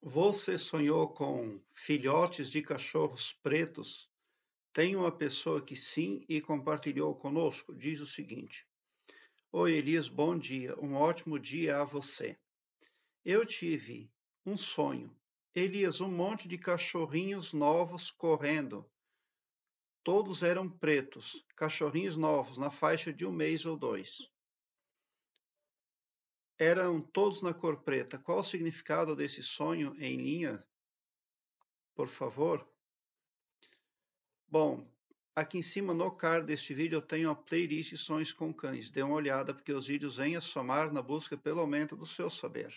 Você sonhou com filhotes de cachorros pretos? Tem uma pessoa que sim e compartilhou conosco. Diz o seguinte: Oi, Elias, bom dia. Um ótimo dia a você. Eu tive um sonho. Elias, um monte de cachorrinhos novos correndo. Todos eram pretos, cachorrinhos novos, na faixa de 1 mês ou 2. Eram todos na cor preta. Qual o significado desse sonho em linha, por favor? Bom, aqui em cima no card deste vídeo eu tenho a playlist Sonhos com Cães. Dê uma olhada porque os vídeos vêm a somar na busca pelo aumento do seu saber.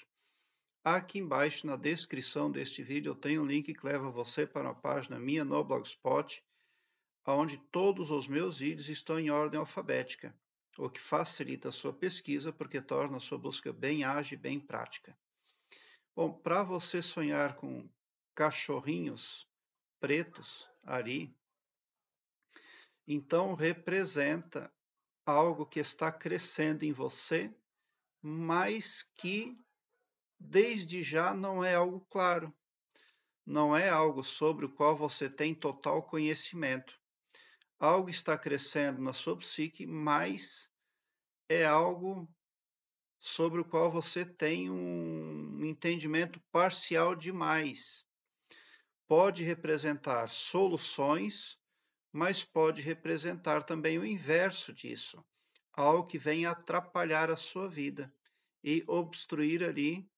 Aqui embaixo na descrição deste vídeo eu tenho um link que leva você para uma página minha no Blogspot, onde todos os meus vídeos estão em ordem alfabética, o que facilita a sua pesquisa porque torna a sua busca bem ágil e bem prática. Bom, para você sonhar com cachorrinhos pretos ali, então representa algo que está crescendo em você, mas que desde já não é algo claro, não é algo sobre o qual você tem total conhecimento. Algo está crescendo na sua psique, mas é algo sobre o qual você tem um entendimento parcial demais. Pode representar soluções, mas pode representar também o inverso disso, algo que vem atrapalhar a sua vida e obstruir ali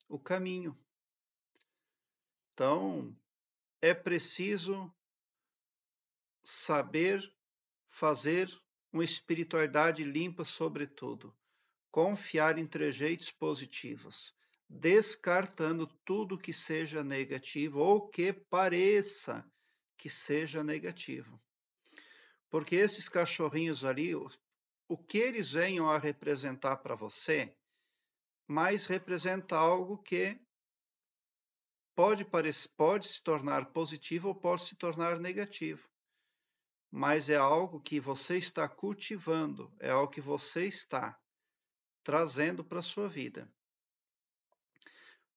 o caminho. Então, é preciso saber fazer uma espiritualidade limpa, sobretudo, confiar em trejeitos positivos, descartando tudo que seja negativo ou que pareça que seja negativo. Porque esses cachorrinhos ali, o que eles venham a representar para você, mais representa algo que pode se tornar positivo ou pode se tornar negativo. Mas é algo que você está cultivando, é algo que você está trazendo para a sua vida.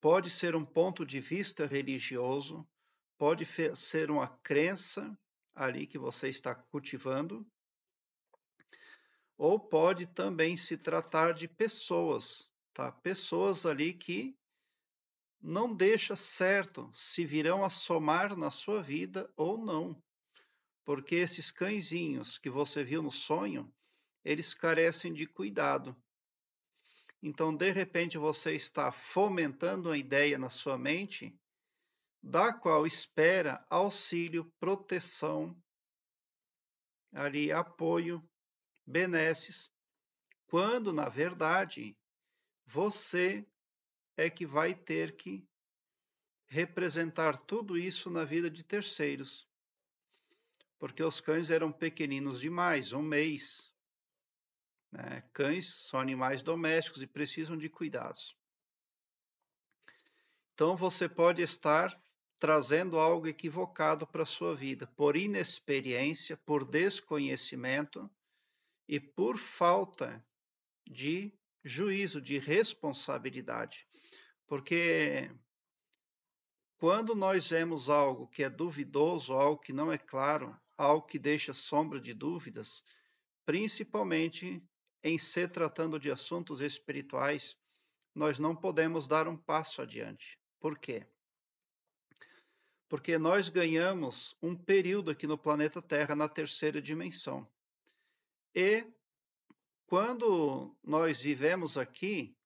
Pode ser um ponto de vista religioso, pode ser uma crença ali que você está cultivando, ou pode também se tratar de pessoas, tá? Pessoas ali que não deixa certo se virão a somar na sua vida ou não. Porque esses cãezinhos que você viu no sonho, eles carecem de cuidado. Então, de repente, você está fomentando uma ideia na sua mente, da qual espera auxílio, proteção, ali apoio, benesses, quando na verdade você é que vai ter que representar tudo isso na vida de terceiros. Porque os cães eram pequeninos demais, 1 mês. Né? Cães são animais domésticos e precisam de cuidados. Então você pode estar trazendo algo equivocado para a sua vida, por inexperiência, por desconhecimento e por falta de juízo, de responsabilidade. Porque quando nós vemos algo que é duvidoso, algo que não é claro, algo que deixa sombra de dúvidas, principalmente em se tratando de assuntos espirituais, nós não podemos dar um passo adiante. Por quê? Porque nós ganhamos um período aqui no planeta Terra, na terceira dimensão. E quando nós vivemos aqui,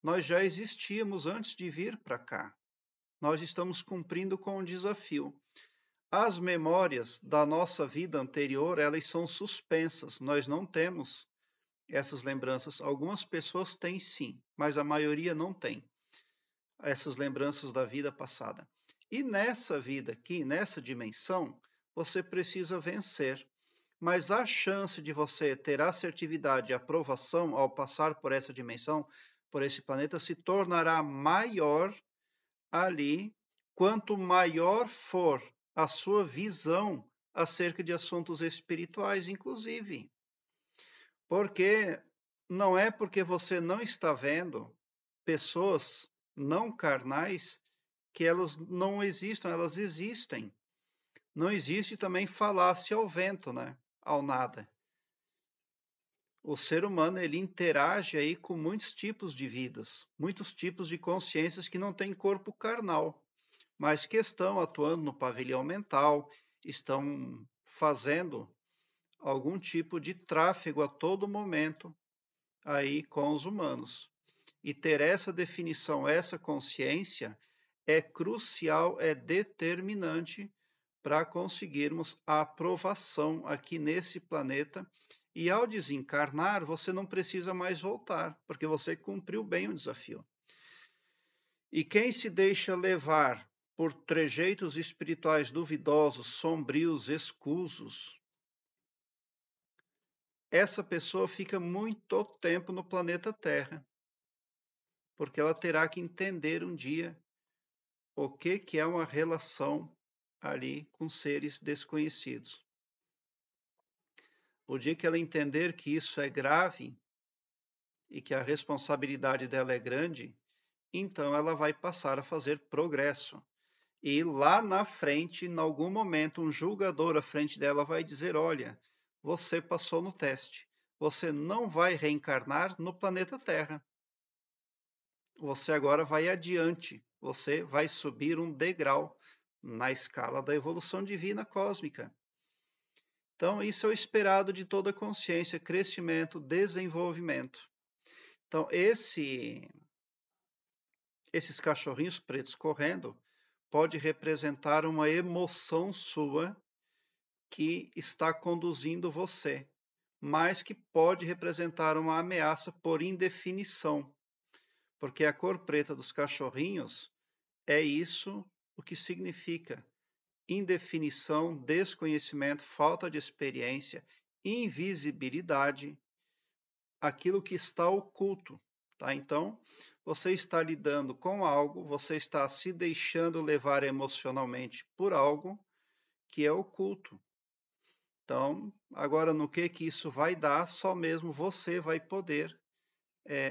nós já existíamos antes de vir para cá. Nós estamos cumprindo com um desafio. As memórias da nossa vida anterior, elas são suspensas. Nós não temos essas lembranças. Algumas pessoas têm sim, mas a maioria não tem essas lembranças da vida passada. E nessa vida aqui, nessa dimensão, você precisa vencer. Mas a chance de você ter assertividade e aprovação ao passar por essa dimensão, por esse planeta, se tornará maior ali, quanto maior for a sua visão acerca de assuntos espirituais, inclusive. Porque não é porque você não está vendo pessoas não carnais, que elas não existam, elas existem. Não existe também falácia ao vento, né? Ao nada. O ser humano, ele interage aí com muitos tipos de vidas, muitos tipos de consciências que não têm corpo carnal, mas que estão atuando no pavilhão mental, estão fazendo algum tipo de tráfego a todo momento aí com os humanos. E ter essa definição, essa consciência, é crucial, é determinante para conseguirmos a aprovação aqui nesse planeta. E ao desencarnar, você não precisa mais voltar, porque você cumpriu bem o desafio. E quem se deixa levar por trejeitos espirituais duvidosos, sombrios, escusos, essa pessoa fica muito tempo no planeta Terra, porque ela terá que entender um dia o que é uma relação ali com seres desconhecidos. O dia que ela entender que isso é grave e que a responsabilidade dela é grande, então ela vai passar a fazer progresso. E lá na frente, em algum momento, um julgador à frente dela vai dizer: olha, você passou no teste. Você não vai reencarnar no planeta Terra. Você agora vai adiante. Você vai subir um degrau na escala da evolução divina cósmica. Então, isso é o esperado de toda consciência: crescimento, desenvolvimento. Então, esses cachorrinhos pretos correndo pode representar uma emoção sua que está conduzindo você, mas que pode representar uma ameaça por indefinição, porque a cor preta dos cachorrinhos é isso o que significa: indefinição, desconhecimento, falta de experiência, invisibilidade, aquilo que está oculto, tá? Então, você está lidando com algo, você está se deixando levar emocionalmente por algo que é oculto. Então, agora no que isso vai dar, só mesmo você vai poder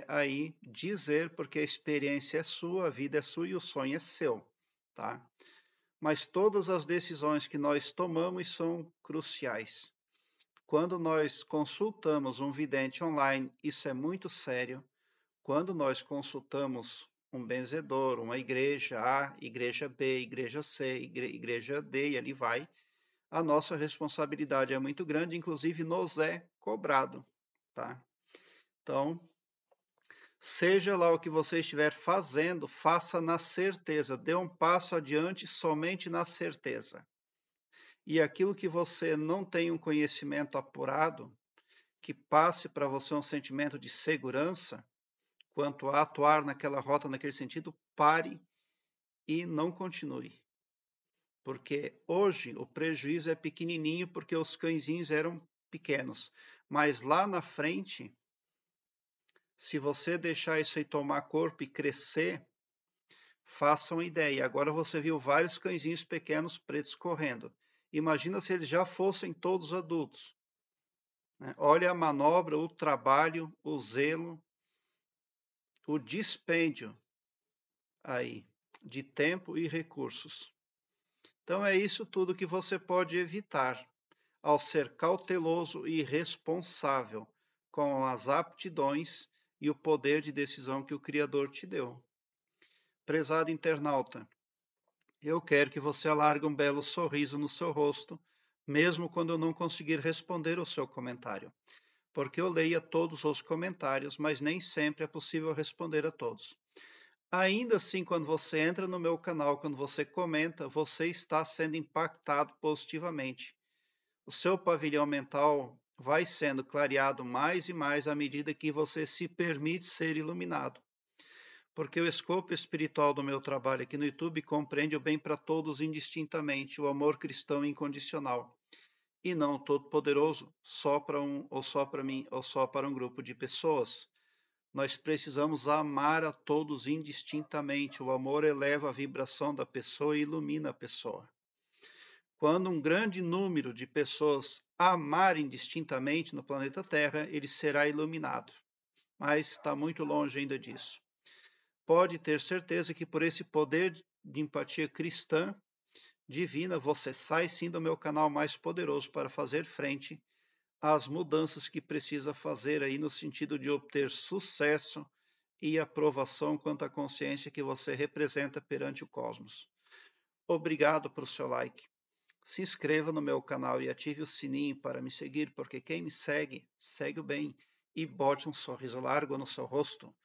aí dizer, porque a experiência é sua, a vida é sua e o sonho é seu, tá? Mas todas as decisões que nós tomamos são cruciais. Quando nós consultamos um vidente online, isso é muito sério. Quando nós consultamos um benzedor, uma igreja A, igreja B, igreja C, igreja D, e ali vai, a nossa responsabilidade é muito grande, inclusive nos é cobrado, tá? Então, seja lá o que você estiver fazendo, faça na certeza, dê um passo adiante somente na certeza. E aquilo que você não tem um conhecimento apurado, que passe para você um sentimento de segurança quanto a atuar naquela rota, naquele sentido, pare e não continue. Porque hoje o prejuízo é pequenininho porque os cãezinhos eram pequenos. Mas lá na frente, se você deixar isso aí tomar corpo e crescer, faça uma ideia. Agora você viu vários cãezinhos pequenos pretos correndo. Imagina se eles já fossem todos adultos. Né? Olha a manobra, o trabalho, o zelo, o dispêndio aí de tempo e recursos. Então é isso tudo que você pode evitar ao ser cauteloso e responsável com as aptidões e o poder de decisão que o Criador te deu. Prezado internauta, eu quero que você alargue um belo sorriso no seu rosto, mesmo quando eu não conseguir responder o seu comentário, porque eu leio todos os comentários, mas nem sempre é possível responder a todos. Ainda assim, quando você entra no meu canal, quando você comenta, você está sendo impactado positivamente. O seu pavilhão mental vai sendo clareado mais e mais à medida que você se permite ser iluminado. Porque o escopo espiritual do meu trabalho aqui no YouTube compreende o bem para todos indistintamente, o amor cristão incondicional, e não o todo-poderoso, só para um, ou só para mim, ou só para um grupo de pessoas. Nós precisamos amar a todos indistintamente. O amor eleva a vibração da pessoa e ilumina a pessoa. Quando um grande número de pessoas amarem distintamente no planeta Terra, ele será iluminado. Mas está muito longe ainda disso. pode ter certeza que por esse poder de empatia cristã divina, você sai sim do meu canal mais poderoso para fazer frente às mudanças que precisa fazer aí no sentido de obter sucesso e aprovação quanto à consciência que você representa perante o cosmos. Obrigado pelo seu like. Se inscreva no meu canal e ative o sininho para me seguir, porque quem me segue, segue o bem. E bote um sorriso largo no seu rosto,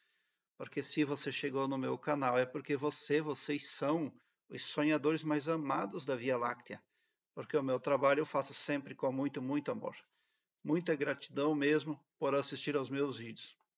porque se você chegou no meu canal é porque vocês são os sonhadores mais amados da Via Láctea, porque o meu trabalho eu faço sempre com muito, muito amor. Muita gratidão mesmo por assistir aos meus vídeos.